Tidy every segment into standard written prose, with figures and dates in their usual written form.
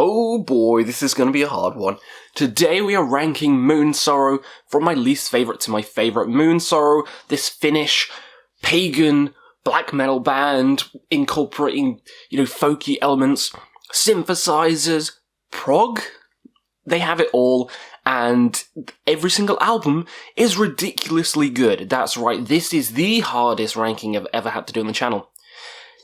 Oh boy, this is going to be a hard one. Today we are ranking Moonsorrow from my least favourite to my favourite. Moonsorrow, this Finnish pagan black metal band incorporating, folky elements, synthesizers, prog. They have it all, and every single album is ridiculously good. That's right, this is the hardest ranking I've ever had to do on the channel.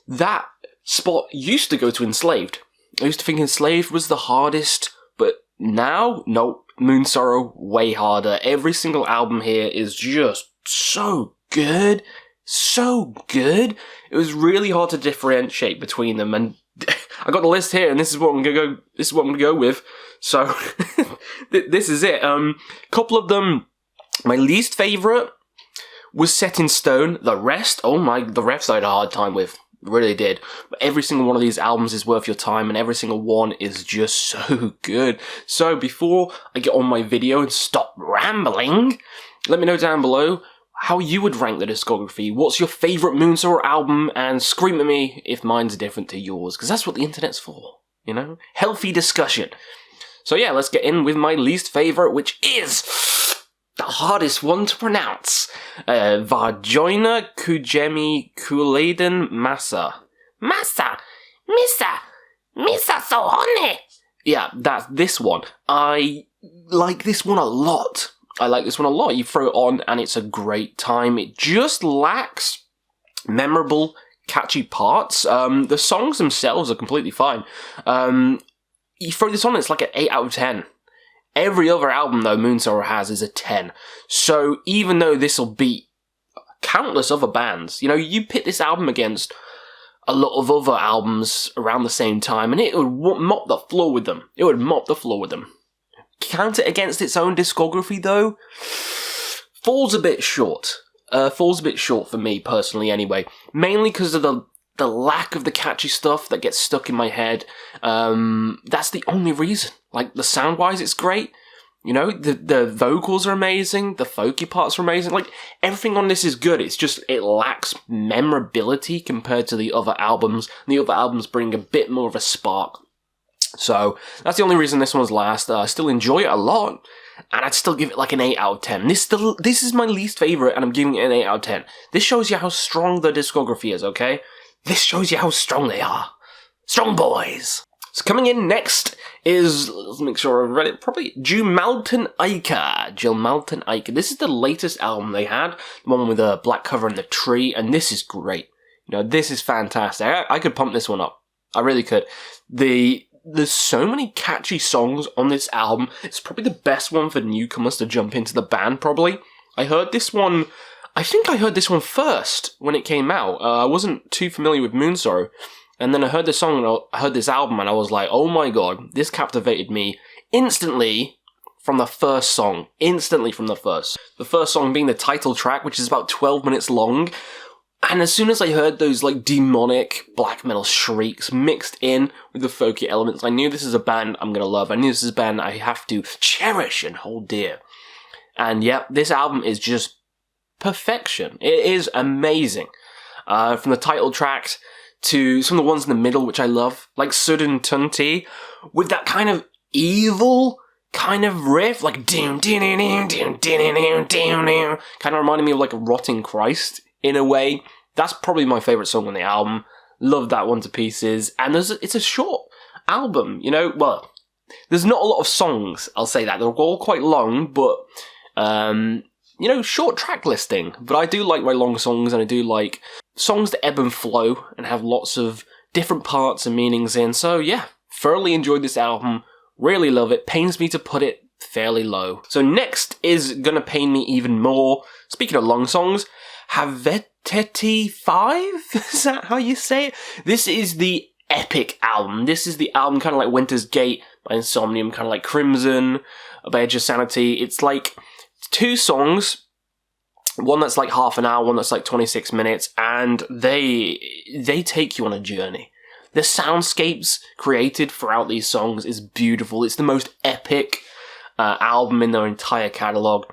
That spot used to go to Enslaved. I used to think Enslaved was the hardest, but now, nope, Moonsorrow, way harder. Every single album here is just so good. So good. It was really hard to differentiate between them, and I got the list here, and this is what I'm gonna go with. So, this is it. Couple of them, my least favourite was Set in Stone. The rest I had a hard time with. Really did. But every single one of these albums is worth your time, and every single one is just so good. So before I get on my video and stop rambling, let me know down below how you would rank the discography. What's your favourite Moonsorrow album? And scream at me if mine's different to yours, because that's what the internet's for, Healthy discussion. So yeah, let's get in with my least favourite, which is the hardest one to pronounce. Vagina Kujemi Kuladen Masa. Misa so honey. Yeah, that's this one. I like this one a lot. You throw it on and it's a great time. It just lacks memorable, catchy parts. The songs themselves are completely fine. You throw this on, it's like an 8 out of 10. Every other album, though, Moonsorrow has is a 10. So even though this will beat countless other bands, you pit this album against a lot of other albums around the same time, and it would mop the floor with them. Count it against its own discography, though, falls a bit short. For me, personally, anyway. Mainly because of the lack of the catchy stuff that gets stuck in my head. That's the only reason. Like, the sound-wise, it's great. The vocals are amazing. The folky parts are amazing. Like, everything on this is good. It's just, it lacks memorability compared to the other albums. The other albums bring a bit more of a spark. So, that's the only reason this one's last. I still enjoy it a lot. And I'd still give it like an 8 out of 10. This is my least favourite, and I'm giving it an 8 out of 10. This shows you how strong the discography is, okay? This shows you how strong they are. Strong boys. So coming in next is, let's make sure I've read it properly, Jumalten Eika. This is the latest album they had, the one with the black cover and the tree, and this is great. This is fantastic. I could pump this one up. I really could. There's so many catchy songs on this album. It's probably the best one for newcomers to jump into the band, probably. I think I heard this one first when it came out. I wasn't too familiar with Moonsorrow. And then I heard this song, and I heard this album, and I was like, oh my god, this captivated me instantly from the first song. The first song being the title track, which is about 12 minutes long. And as soon as I heard those, demonic black metal shrieks mixed in with the folky elements, I knew this is a band I'm gonna love. I knew this is a band I have to cherish and hold dear. And yep, this album is just perfection. It is amazing. From the title tracks to some of the ones in the middle, which I love, like Sudan Uni, with that kind of evil kind of riff, like kind of reminding me of like a Rotting Christ in a way. That's probably my favourite song on the album. Love that one to pieces. And it's a short album, well, there's not a lot of songs, I'll say that. They're all quite long, but short track listing. But I do like my long songs, and I do like songs that ebb and flow and have lots of different parts and meanings in. So yeah, thoroughly enjoyed this album. Really love it. Pains me to put it fairly low. So next is gonna pain me even more. Speaking of long songs, Haveteti 5? Is that how you say it? This is the epic album. This is the album kind of like Winter's Gate by Insomnium, kind of like Crimson by Edge of Sanity. It's like 2 songs, one that's like half an hour, one that's like 26 minutes, and they take you on a journey. The soundscapes created throughout these songs is beautiful. It's the most epic album in their entire catalogue.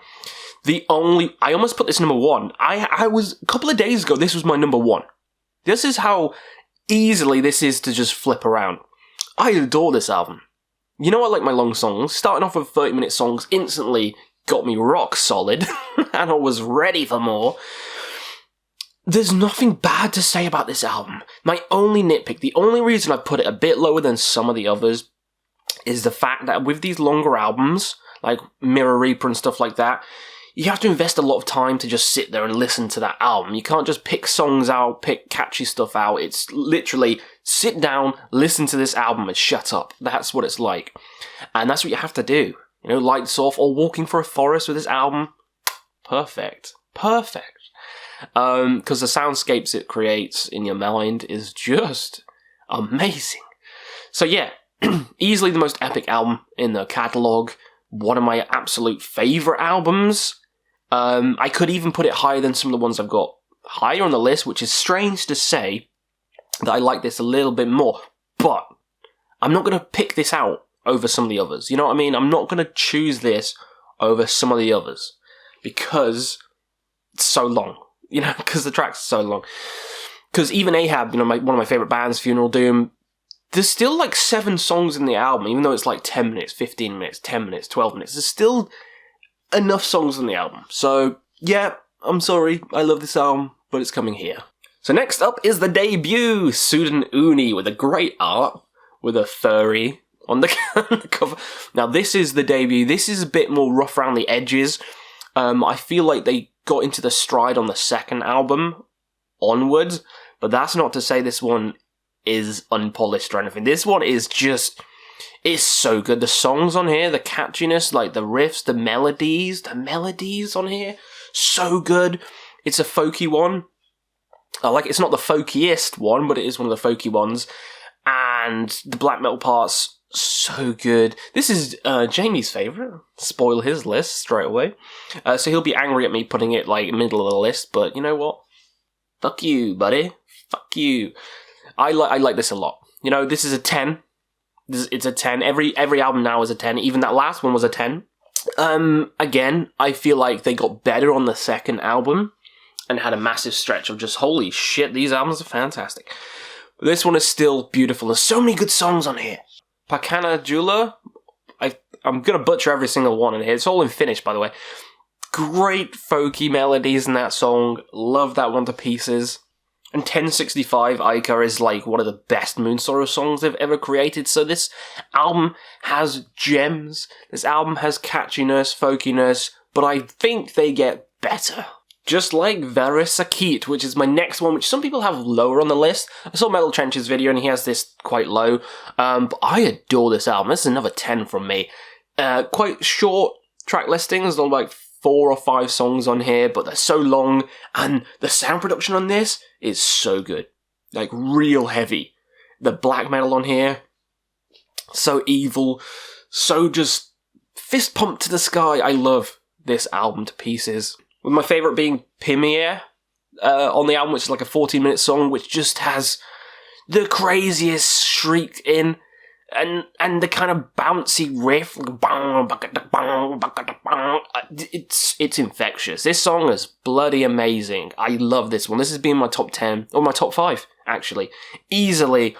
I almost put this number 1. I was, a couple of days ago, this was my number 1. This is how easily this is to just flip around. I adore this album. You know I like my long songs. Starting off with 30-minute songs instantly got me rock solid, and I was ready for more. There's nothing bad to say about this album. My only nitpick, the only reason I put it a bit lower than some of the others, is the fact that with these longer albums, like Mirror Reaper and stuff like that, you have to invest a lot of time to just sit there and listen to that album. You can't just pick songs out, pick catchy stuff out. It's literally sit down, listen to this album and shut up. That's what it's like. And that's what you have to do. You know, lights off or walking through a forest with this album. Perfect. Perfect. Because the soundscapes it creates in your mind is just amazing. So yeah, easily the most epic album in the catalogue. One of my absolute favourite albums. I could even put it higher than some of the ones I've got higher on the list, which is strange to say that I like this a little bit more. But I'm not going to pick this out over some of the others. You know what I mean? I'm not going to choose this over some of the others because it's so long. You know, because the tracks are so long. Because even Ahab, you know, one of my favourite bands, Funeral Doom, there's still like 7 songs in the album, even though it's like 10 minutes, 15 minutes, 10 minutes, 12 minutes. There's still enough songs in the album. So, yeah, I'm sorry, I love this album, but it's coming here. So next up is the debut, Sudan Uni, with a great art, with a furry on the cover. Now, this is the debut. This is a bit more rough around the edges. I feel like they got into the stride on the second album onwards, but that's not to say this one is unpolished or anything. This one is just, it's so good. The songs on here, the catchiness, like the riffs, the melodies on here, so good. It's a folky one. It's not the folkiest one, but it is one of the folky ones. And the black metal parts, so good. This is Jamie's favourite. Spoil his list straight away. So he'll be angry at me putting it like middle of the list, but you know what? Fuck you, buddy. Fuck you. I like this a lot. You know, this is a 10. It's a 10. Every album now is a 10. Even that last one was a 10. Again, I feel like they got better on the second album and had a massive stretch of just, holy shit, these albums are fantastic. But this one is still beautiful. There's so many good songs on here. Pakana Jula, I'm going to butcher every single one in here. It's all in Finnish, by the way. Great folky melodies in that song. Love that one to pieces. And 1065 Aika is like one of the best Moonsorrow songs they've ever created. So this album has gems. This album has catchiness, folkiness, but I think they get better. Just like Verisakit, which is my next one, which some people have lower on the list. I saw Metal Trench's video and he has this quite low. But I adore this album. This is another 10 from me. Quite short track listings, like 4 or 5 songs on here, but they're so long, and the sound production on this is so good. Like, real heavy. The black metal on here, so evil, so just fist pumped to the sky. I love this album to pieces. With my favourite being Pimier on the album, which is like a 14-minute song, which just has the craziest shriek in, and the kind of bouncy riff, it's infectious. This song is bloody amazing. I love this one. This has been my top 10, or my top 5, actually. Easily,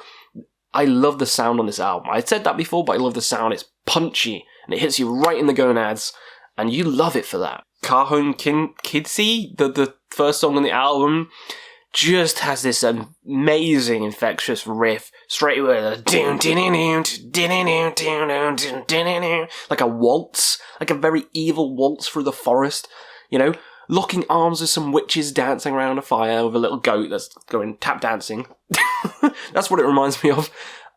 I love the sound on this album. I said that before, but I love the sound. It's punchy, and it hits you right in the gonads, and you love it for that. Kahun Kidsi, the first song on the album, just has this amazing infectious riff straight away, like a waltz, like a very evil waltz through the forest, you know, locking arms with some witches dancing around a fire with a little goat that's going tap dancing. That's what it reminds me of.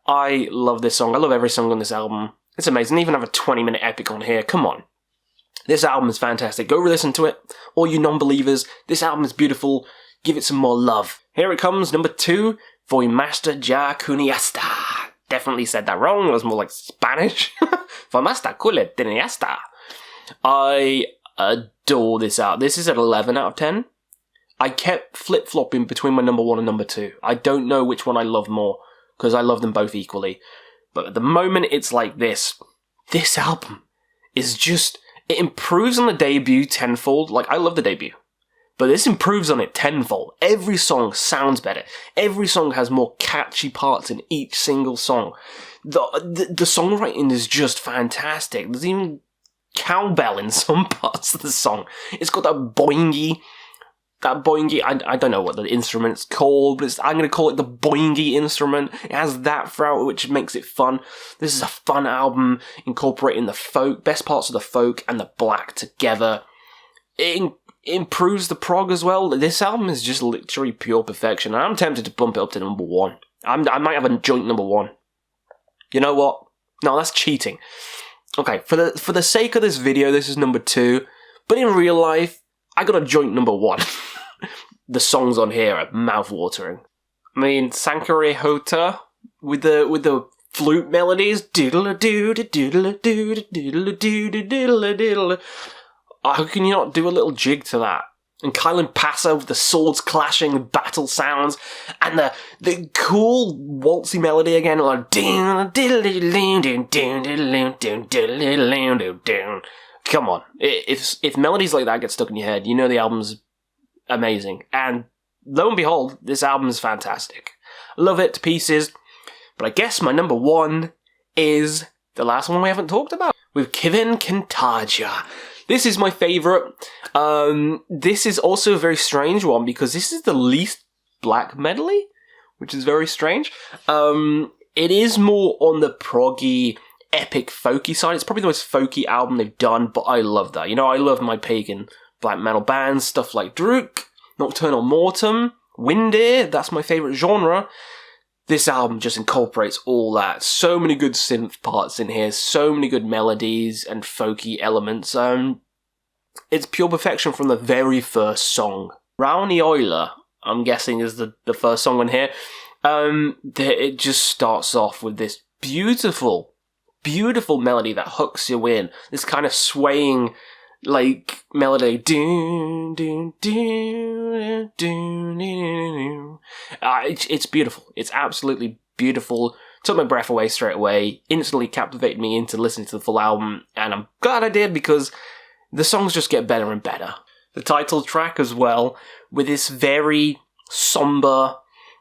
I love this song. I love every song on this album. It's amazing. They even have a 20-minute epic on here. Come on. This album is fantastic. Go listen to it. All you non-believers, this album is beautiful. Give it some more love. Here it comes, number 2, Foi Master Ja Cuniasta. Definitely said that wrong. It was more like Spanish. Foi Master Cule Tiniasta. I adore this album. This is an 11 out of 10. I kept flip-flopping between my number 1 and number 2. I don't know which one I love more, because I love them both equally. But at the moment, it's like this. This album is just... It improves on the debut tenfold. Like, I love the debut. But this improves on it tenfold. Every song sounds better. Every song has more catchy parts in each single song. The songwriting is just fantastic. There's even cowbell in some parts of the song. It's got that boingy, I don't know what the instrument's called, but I'm going to call it the boingy instrument. It has that throughout, which makes it fun. This is a fun album, incorporating the folk, best parts of the folk and the black together. It improves the prog as well. This album is just literally pure perfection. I'm tempted to bump it up to number 1. I might have a joint number 1. You know what? No, that's cheating. Okay, for the sake of this video, this is number 2. But in real life, I got a joint number 1. The songs on here are mouth-watering. I mean, Sankare Hota with the flute melodies. How can you not do a little jig to that? And Kylan Paso with the swords clashing, the battle sounds, and the cool waltzy melody again, like come on. If melodies like that get stuck in your head, you know the album's amazing. And lo and behold, this album is fantastic. Love it to pieces. But I guess my number 1 is the last one we haven't talked about, with Kivin Kintaja. This is my favourite. This is also a very strange one, because this is the least black medley, which is very strange. It is more on the proggy, epic, folky side. It's probably the most folky album they've done, but I love that. You know, I love my pagan black metal bands, stuff like Druk, Nocturnal Mortem, Windear, that's my favourite genre. This album just incorporates all that. So many good synth parts in here, so many good melodies and folky elements. It's pure perfection from the very first song. Rauni Euler, I'm guessing, is the first song on here. It just starts off with this beautiful, beautiful melody that hooks you in. This kind of swaying, like, melody. It's beautiful. It's absolutely beautiful. Took my breath away straight away. Instantly captivated me into listening to the full album. And I'm glad I did, because the songs just get better and better. The title track as well, with this very somber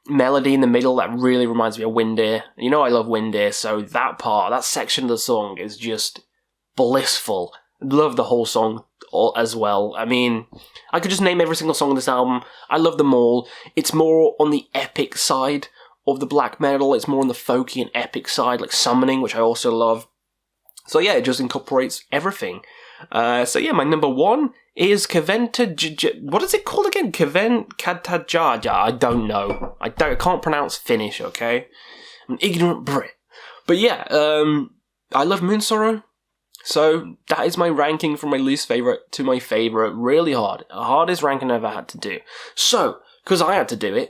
melody in the middle that really reminds me of Windear. You know I love Windear, so that section of the song is just blissful. Love the whole song as well. I mean, I could just name every single song on this album. I love them all. It's more on the epic side of the black metal. It's more on the folky and epic side, like Summoning, which I also love. So yeah, it just incorporates everything. So yeah, my number 1 is Kaventa. What is it called again? Kaventajaja. I don't know. I can't pronounce Finnish. Okay, I'm an ignorant Brit. But yeah, I love Moonsorrow. So that is my ranking from my least favourite to my favourite. Really hard. The hardest ranking I've ever had to do. So, because I had to do it,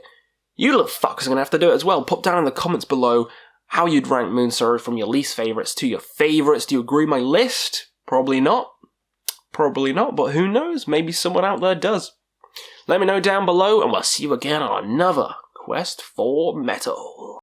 you little fuckers are going to have to do it as well. Pop down in the comments below how you'd rank Moonsorrow from your least favourites to your favourites. Do you agree with my list? Probably not. Probably not, but who knows? Maybe someone out there does. Let me know down below, and we'll see you again on another Quest for Metal.